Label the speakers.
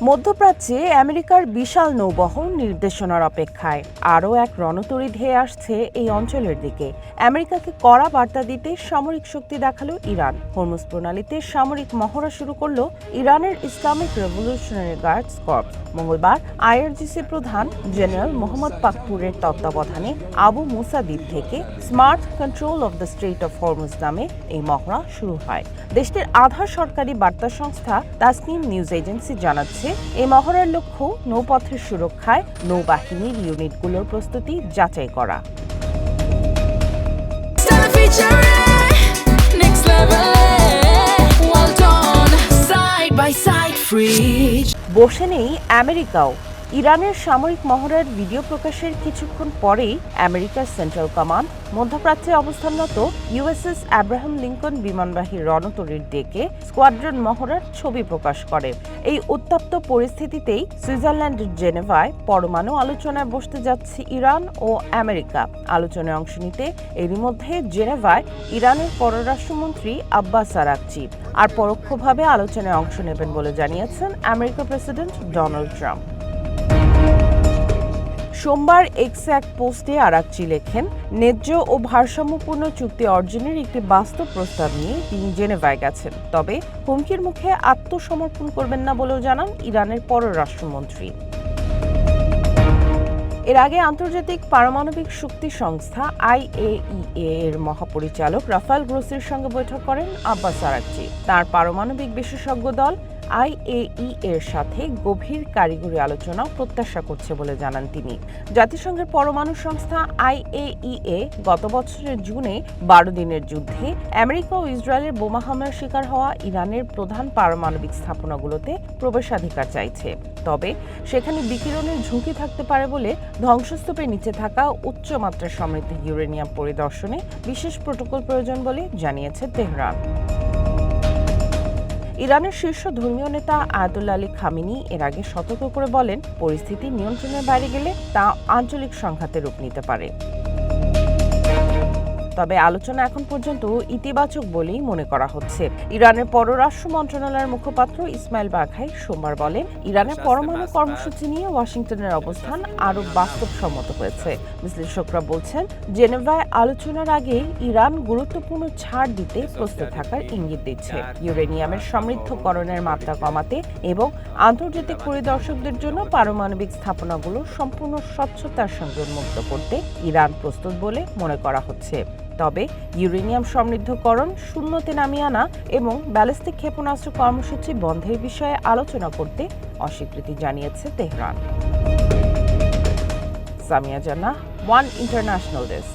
Speaker 1: মধ্যপ্রাচ্যে আমেরিকার বিশাল নৌবহর নির্দেশনার অপেক্ষায় আরও এক রণতরী ধেয়ে আসছে এই অঞ্চলের দিকে। আমেরিকাকে কড়া বার্তা দিতে সামরিক শক্তি দেখালো ইরান। হরমুজ প্রণালীতে সামরিক মহড়া শুরু করল ইরানের ইসলামিক রেভলিউশনারি গার্ডস কর্পস। মঙ্গলবার আইআরজিসি প্রধান জেনারেল মোহাম্মদ পাকপুরের তত্ত্বাবধানে আবু মুসা দ্বীপ থেকে smart control of the strait of Hormuz নামে এই মহড়া শুরু হয়। দেশটির আধা সরকারি বার্তা সংস্থা তাসনিম নিউজ এজেন্সি জানাচ্ছে, এই মহড়ার লক্ষ্য নৌপথের সুরক্ষায় নৌবাহিনীর ইউনিটগুলোর প্রস্তুতি যাচাই করা। বসে নেই আমেরিকাও। ইরানের সামরিক মহড়ার ভিডিও প্রকাশের কিছুক্ষণ পরেই আমেরিকার সেন্ট্রাল কমান্ড মধ্যপ্রাচ্যে অবস্থানরত ইউএসএস আব্রাহাম লিঙ্কন বিমানবাহী রণতরীর ডেকে স্কোয়াড্রন মহড়ার ছবি প্রকাশ করে। এই উত্তপ্ত পরিস্থিতিতেই সুইজারল্যান্ডের জেনেভায় পরমাণু আলোচনায় বসতে যাচ্ছে ইরান ও আমেরিকা। আলোচনায় অংশ নিতে এরই মধ্যে জেনেভায় ইরানের পররাষ্ট্রমন্ত্রী আব্বাস আরাকচি আর পরোক্ষভাবে আলোচনায় অংশ নেবেন বলে জানিয়েছেন আমেরিকার প্রেসিডেন্ট ডোনাল্ড ট্রাম্প। সোমবার এক্সে এক পোস্টে আরাকচি লেখেন, ন্যায্য ও ভারসাম্যপূর্ণ চুক্তি অর্জনের একটি বাস্তব প্রস্তাব নিয়ে তিনি জেনেভায় গেছেন, তবে হুমকির মুখে আত্মসমর্পণ করবেন না বলেও জানান ইরানের পররাষ্ট্রমন্ত্রী। এর আগে আন্তর্জাতিক পারমাণবিক শক্তি সংস্থা আইএইএ এর মহাপরিচালক রাফায়েল গ্রোসির সঙ্গে বৈঠক করেন আব্বাস আরাকচি। তার পারমাণবিক বিশেষজ্ঞ দল আইএই এর সাথে গভীর কারিগরি আলোচনা প্রত্যাশা করছে বলে জানান তিনি। জাতিসংঘের পরমাণু সংস্থা আইএইএ গত বছরের জুনে 12 দিনের যুদ্ধে আমেরিকা ও ইসরায়েলের বোমা হামলার শিকার হওয়া ইরানের প্রধান পারমাণবিক স্থাপনাগুলোতে প্রবেশাধিকার চাইছে, তবে সেখানে বিকিরণের ঝুঁকি থাকতে পারে বলে ধ্বংসস্তূপের নিচে থাকা উচ্চমাত্রার সমৃদ্ধ ইউরেনিয়াম পরিদর্শনে বিশেষ প্রোটোকল প্রয়োজন বলে জানিয়েছে তেহরান। ইরানের শীর্ষ ধর্মীয় নেতা আয়াতুল্লাহ আলী খামেনি এর আগে সতর্ক করে বলেন, পরিস্থিতি নিয়ন্ত্রণের বাইরে গেলে তা আঞ্চলিক সংঘাতে রূপ নিতে পারে। তবে আলোচনা এখন পর্যন্ত ইতিবাচক বলেই মনে করা হচ্ছে। ইরানের পররাষ্ট্র মন্ত্রণালয়ের মুখপাত্র ইসমাইল বাঘাই সোমবার বলেন, ইরানের পরমাণু কর্মসূচি নিয়ে ওয়াশিংটনের অবস্থান আরও বাস্তবসম্মত হয়েছে। বিশ্লেষকরা বলছেন, জেনেভায় আলোচনার আগে ইরান গুরুত্বপূর্ণ ছাড় দিতে প্রস্তুত থাকার ইঙ্গিত দিচ্ছে। ইউরেনিয়ামের সমৃদ্ধকরণের মাত্রা কমাতে এবং আন্তর্জাতিক পরিদর্শকদের জন্য পারমাণবিক স্থাপনাগুলো সম্পূর্ণ স্বচ্ছতার সঙ্গে উন্মুক্ত করতে ইরান প্রস্তুত বলে মনে করা হচ্ছে। তবে ইউরেনিয়াম সমৃদ্ধকরণ শূন্যতে নামিয়ে আনা এবং ব্যালিস্টিক ক্ষেপণাস্ত্র কর্মসূচি বন্ধের বিষয়ে আলোচনা করতে অস্বীকৃতি জানিয়েছে তেহরান। সামিয়া জান্নাহ, ওয়ান ইন্টারন্যাশনাল ডেস্ক।